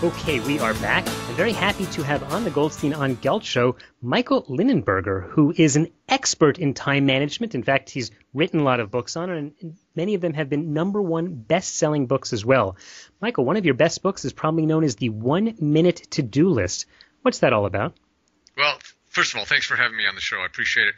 Okay, we are back. I'm very happy to have on the Goldstein on Gelt show Michael Linenberger, who is an expert in time management. In fact, he's written a lot of books on it, and many of them have been #1 best-selling books as well. Michael, one of your best books is probably known as the 1-Minute To-Do List. What's that all about? Well, first of all, thanks for having me on the show. I appreciate it.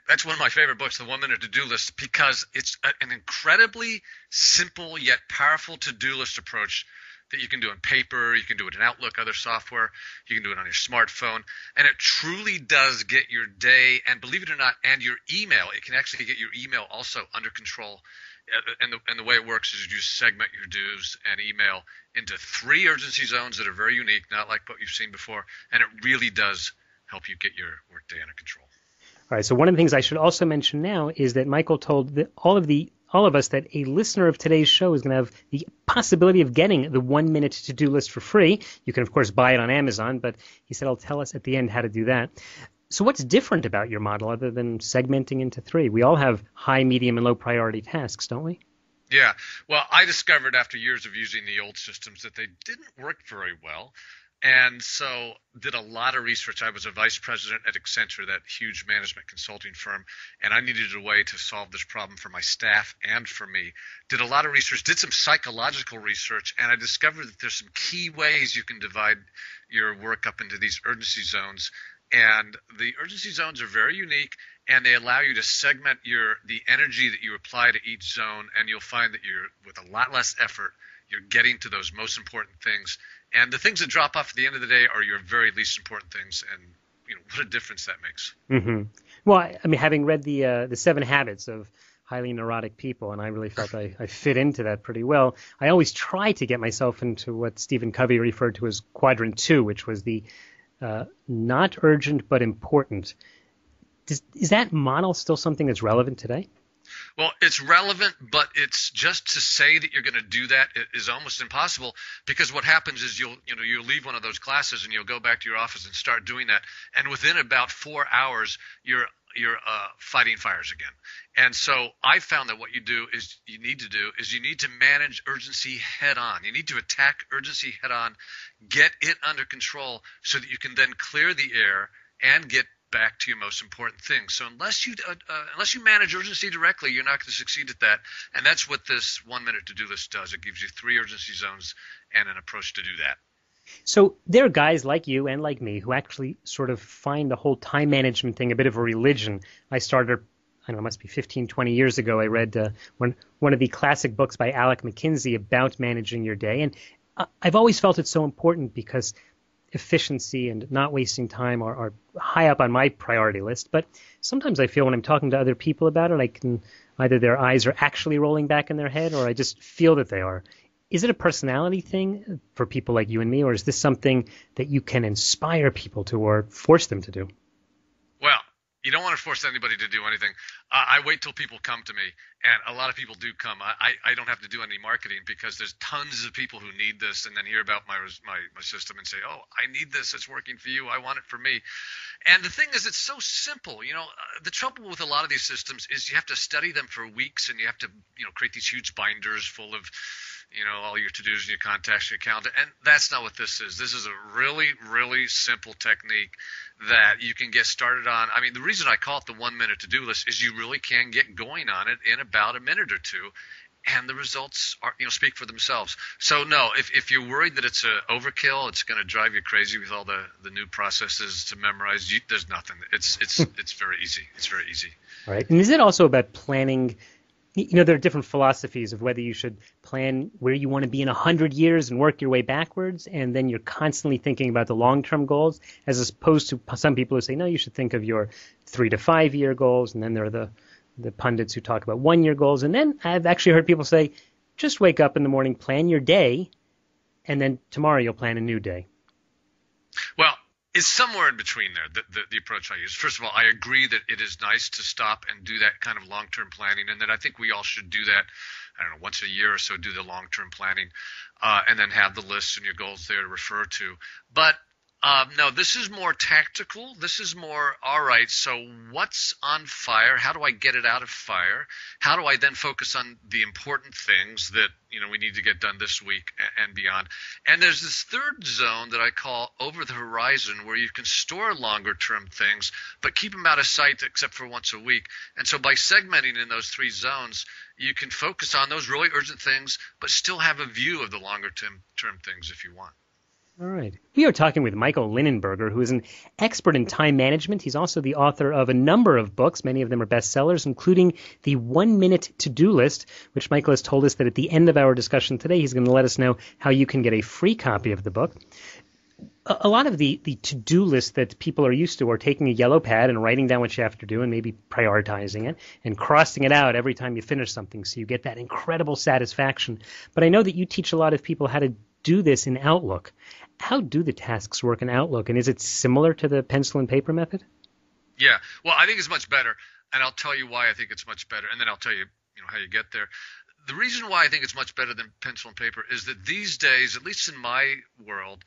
That's one of my favorite books, the 1-Minute To-Do List, because it's an incredibly simple yet powerful to-do list approach that you can do on paper, you can do it in Outlook, other software, you can do it on your smartphone, and it truly does get your day, and believe it or not, and your email. It can actually get your email also under control. And the way it works is you just segment your dues and email into 3 urgency zones that are very unique, not like what you've seen before, and it really does help you get your workday under control. All right, so one of the things I should also mention now is that Michael told all of us that a listener of today's show is going to have the possibility of getting the 1-Minute To-Do List for free. You can, of course, buy it on Amazon, but he said he'll tell us at the end how to do that. So what's different about your model other than segmenting into 3? We all have high, medium, and low priority tasks, don't we? Yeah. Well, I discovered after years of using the old systems that they didn't work very well. And so did a lot of research. I was a vice president at Accenture, that huge management consulting firm, and I needed a way to solve this problem for my staff and for me. Did a lot of research, did some psychological research, and I discovered that there's some key ways you can divide your work up into these urgency zones. And the urgency zones are very unique, and they allow you to segment the energy that you apply to each zone, and you'll find that with a lot less effort, you're getting to those most important things. And the things that drop off at the end of the day are your very least important things, and what a difference that makes. Mm-hmm. Well, I mean, having read the 7 Habits of Highly Neurotic People, and I really felt I fit into that pretty well. I always try to get myself into what Stephen Covey referred to as Quadrant 2, which was the not urgent but important. Is that model still something that's relevant today? Well, it's relevant, but it's just to say that you're going to do that is almost impossible, because what happens is you'll leave one of those classes and you'll go back to your office and start doing that, and within about 4 hours you're fighting fires again. And so I found that what you need to manage urgency head on. You need to attack urgency head on, get it under control so that you can then clear the air and get back to your most important things. So unless you manage urgency directly, you're not going to succeed at that. And that's what this 1-Minute To-Do List does. It gives you 3 urgency zones and an approach to do that. So there are guys like you and like me who actually sort of find the whole time management thing a bit of a religion. I started, I don't know, it must be 15, 20 years ago. I read one of the classic books by Alec McKinsey about managing your day. And I've always felt it's so important because efficiency and not wasting time are high up on my priority list. But sometimes I feel when I'm talking to other people about it, either their eyes are actually rolling back in their head or I just feel that they are. Is it a personality thing for people like you and me, or is this something that you can inspire people to or force them to do? Well, you don't want to force anybody to do anything. I wait till people come to me, and a lot of people do come. I don't have to do any marketing because there's tons of people who need this and then hear about my system and say, oh, I need this. It's working for you. I want it for me. And the thing is, it's so simple. The trouble with a lot of these systems is you have to study them for weeks, and you have to create these huge binders full of all your to-dos and your contacts and your calendar. And that's not what this is. This is a really, really simple technique that you can get started on. I mean, the reason I call it the 1-Minute To-Do List is you really can get going on it in about a minute or two, and the results are, speak for themselves. So no, if you're worried that it's a overkill, it's going to drive you crazy with all the new processes to memorize, there's nothing. It's very easy. It's very easy. All right. And is it also about planning? There are different philosophies of whether you should plan where you want to be in 100 years and work your way backwards, and then you're constantly thinking about the long-term goals, as opposed to some people who say, no, you should think of your 3 to 5 year goals, and then there are the pundits who talk about 1-year goals. And then I've actually heard people say, just wake up in the morning, plan your day, and then tomorrow you'll plan a new day. Well, it's somewhere in between there, the approach I use. First of all, I agree that it is nice to stop and do that kind of long-term planning, and that I think we all should do that, I don't know, once a year or so, do the long-term planning, and then have the lists and your goals there to refer to. But No, this is more tactical. This is more, all right, so what's on fire? How do I get it out of fire? How do I then focus on the important things that, we need to get done this week and beyond? And there's this third zone that I call over the horizon where you can store longer term things, but keep them out of sight except for once a week. And so by segmenting in those three zones, you can focus on those really urgent things, but still have a view of the longer term things if you want. All right. We are talking with Michael Linenberger, who is an expert in time management. He's also the author of a number of books. Many of them are bestsellers, including the 1-Minute To-Do List, which Michael has told us that at the end of our discussion today, he's going to let us know how you can get a free copy of the book. A lot of the to-do list that people are used to are taking a yellow pad and writing down what you have to do and maybe prioritizing it and crossing it out every time you finish something so you get that incredible satisfaction. But I know that you teach a lot of people how to do this in Outlook. How do the tasks work in Outlook, and is it similar to the pencil and paper method? Yeah, well, I think it's much better, and I'll tell you why I think it's much better, and then I'll tell you, how you get there. The reason why I think it's much better than pencil and paper is that these days, at least in my world,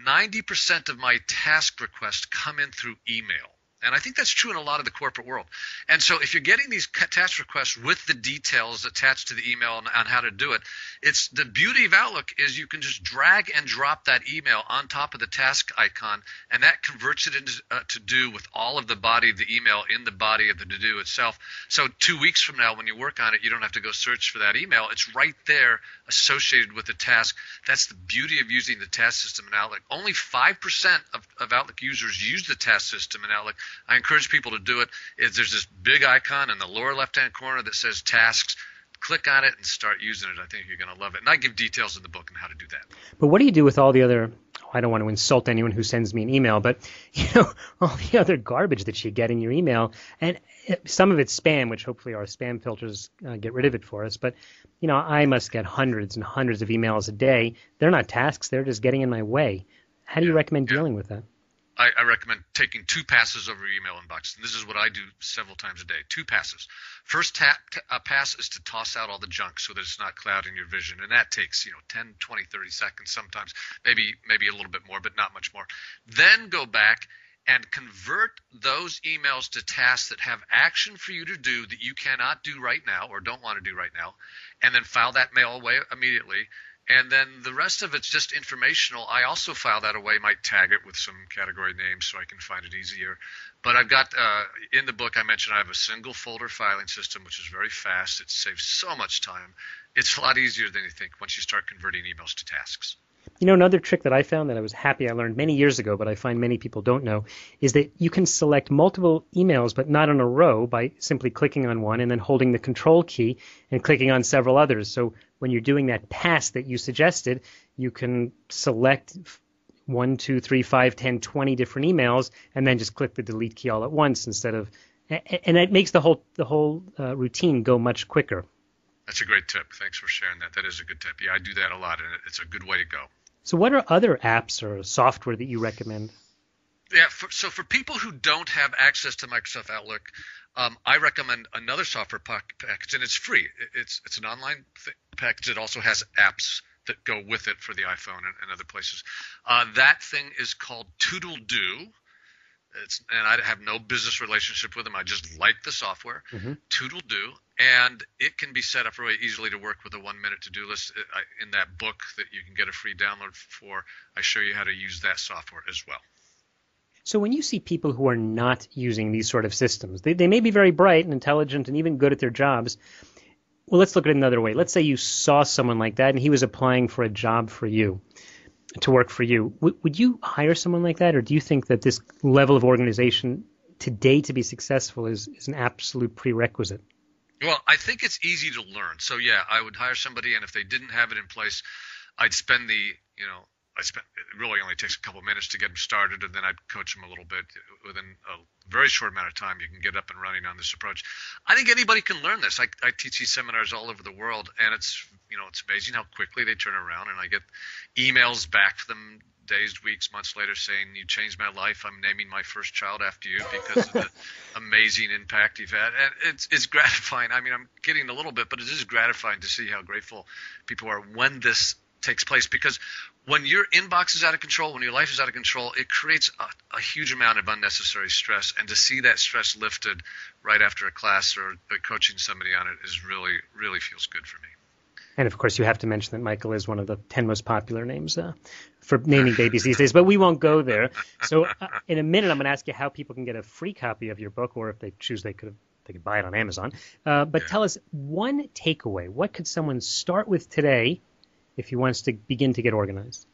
90% of my task requests come in through email. And I think that's true in a lot of the corporate world. And so if you're getting these task requests with the details attached to the email on how to do it, it's the beauty of Outlook is you can just drag and drop that email on top of the task icon, and that converts it into to-do with all of the body of the email in the body of the to-do itself. So 2 weeks from now when you work on it, you don't have to go search for that email. It's right there associated with the task. That's the beauty of using the task system in Outlook. Only 5% of Outlook users use the task system in Outlook. I encourage people to do it. There's this big icon in the lower left-hand corner that says tasks. Click on it and start using it. I think you're going to love it. And I give details in the book on how to do that. But what do you do with all the other, I don't want to insult anyone who sends me an email, but all the other garbage that you get in your email, and some of it's spam, which hopefully our spam filters get rid of it for us. But, I must get hundreds and hundreds of emails a day. They're not tasks. They're just getting in my way. How do you recommend dealing with that? I recommend taking 2 passes over your email inbox. And this is what I do several times a day. 2 passes. First pass is to toss out all the junk so that it's not clouding your vision. And that takes, 10, 20, 30 seconds sometimes, maybe a little bit more, but not much more. Then go back and convert those emails to tasks that have action for you to do that you cannot do right now or don't want to do right now. And then file that mail away immediately. And then the rest of it's just informational. I also file that away, might tag it with some category names so I can find it easier. But I've got, in the book I mentioned, I have a single folder filing system, which is very fast. It saves so much time. It's a lot easier than you think once you start converting emails to tasks. Another trick that I found that I was happy I learned many years ago, but I find many people don't know, is that you can select multiple emails, but not in a row, by simply clicking on one and then holding the control key and clicking on several others. So when you're doing that pass that you suggested, you can select 1, 2, 3, 5, 10, 20 different emails, and then just click the delete key all at once instead of, and it makes the whole routine go much quicker. That's a great tip. Thanks for sharing that. That is a good tip. Yeah, I do that a lot, and it's a good way to go. So what are other apps or software that you recommend? Yeah, so for people who don't have access to Microsoft Outlook, I recommend another software package, and it's free. It's an online package that also has apps that go with it for the iPhone and other places. That thing is called Toodle-Do. And I have no business relationship with them. I just like the software, Toodle-Do, and it can be set up really easily to work with a 1-minute to-do list. In that book that you can get a free download for, I show you how to use that software as well. So when you see people who are not using these sort of systems, they may be very bright and intelligent and even good at their jobs. Well, let's look at it another way. Let's say you saw someone like that and he was applying for a job for you, to work for you. Would you hire someone like that, or do you think that this level of organization today to be successful is an absolute prerequisite? Well, I think it's easy to learn. So, yeah, I would hire somebody, and if they didn't have it in place, I'd spend it really only takes a couple of minutes to get them started, and then I'd coach them a little bit. Within a very short amount of time, you can get up and running on this approach. I think anybody can learn this. I teach these seminars all over the world, and it's amazing how quickly they turn around, and I get emails back from them days, weeks, months later saying, "You changed my life. I'm naming my first child after you because of the amazing impact you've had." And it's gratifying. I mean, I'm kidding a little bit, but it is gratifying to see how grateful people are when this takes place, because when your inbox is out of control, when your life is out of control, it creates a huge amount of unnecessary stress. And to see that stress lifted right after a class or coaching somebody on it is really, really feels good for me. And of course, you have to mention that Michael is one of the 10 most popular names for naming babies these days, but we won't go there. So in a minute, I'm going to ask you how people can get a free copy of your book, or if they choose, they could buy it on Amazon. But tell us one takeaway. What could someone start with today if he wants to begin to get organized?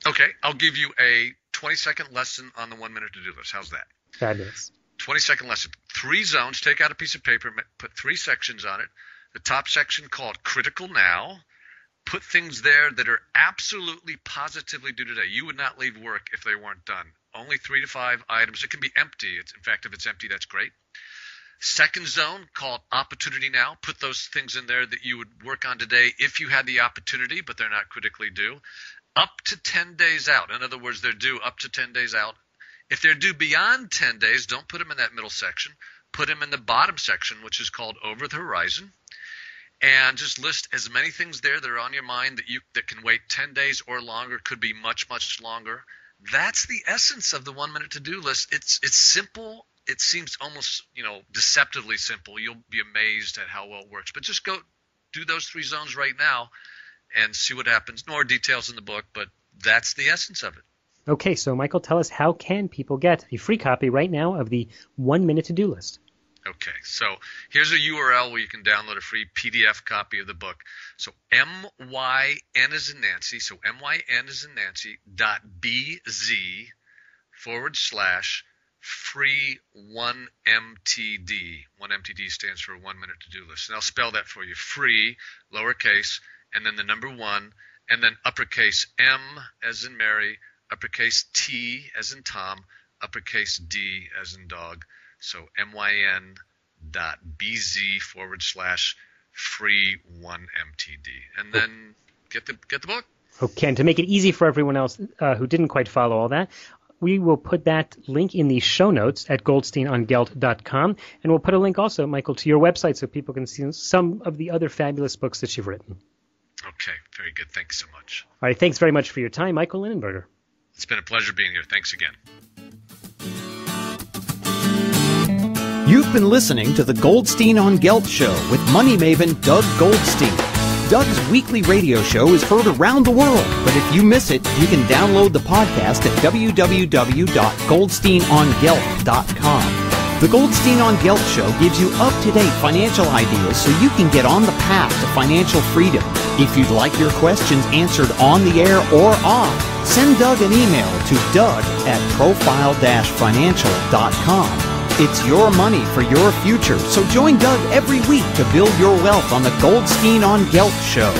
Okay, I'll give you a 20-second lesson on the 1-minute to-do list. How's that? Fabulous. 20-second lesson. 3 zones. Take out a piece of paper, put 3 sections on it. The top section called Critical Now. Put things there that are absolutely, positively due today. You would not leave work if they weren't done. Only 3 to 5 items. It can be empty. In fact, if it's empty, that's great. Second zone called Opportunity Now. Put those things in there that you would work on today if you had the opportunity, but they're not critically due. Up to 10 days out. In other words, they're due up to 10 days out. If they're due beyond 10 days, don't put them in that middle section. Put them in the bottom section, which is called Over the Horizon. And just list as many things there that are on your mind that can wait 10 days or longer, could be much, much longer. That's the essence of the 1-minute to-do list. It's simple. It seems almost, deceptively simple. You'll be amazed at how well it works. But just go do those 3 zones right now and see what happens. More details in the book, but that's the essence of it. Okay, so Michael, tell us, how can people get a free copy right now of the 1-minute to-do list? Okay, so here's a URL where you can download a free PDF copy of the book. So MYN as in Nancy, so MYN as in Nancy, .BZ / free 1MTD. 1MTD stands for 1-minute to-do list. And I'll spell that for you. Free, lowercase, and then the number 1, and then uppercase M as in Mary, uppercase T as in Tom, uppercase D as in dog. So MYN.BZ / free 1MTD. And then get the book. Okay, and to make it easy for everyone else who didn't quite follow all that, we will put that link in the show notes at goldsteinongelt.com. And we'll put a link also, Michael, to your website so people can see some of the other fabulous books that you've written. Okay, very good. Thanks so much. All right, thanks very much for your time, Michael Linenberger. It's been a pleasure being here. Thanks again. You've been listening to the Goldstein on Gelt Show with money maven Doug Goldstein. Doug's weekly radio show is heard around the world, but if you miss it, you can download the podcast at www.goldsteinongelt.com. The Goldstein on Gelt Show gives you up-to-date financial ideas so you can get on the path to financial freedom. If you'd like your questions answered on the air or off, send Doug an email to doug@profile-financial.com. It's your money for your future, so join Doug every week to build your wealth on the Goldstein on Gelt Show.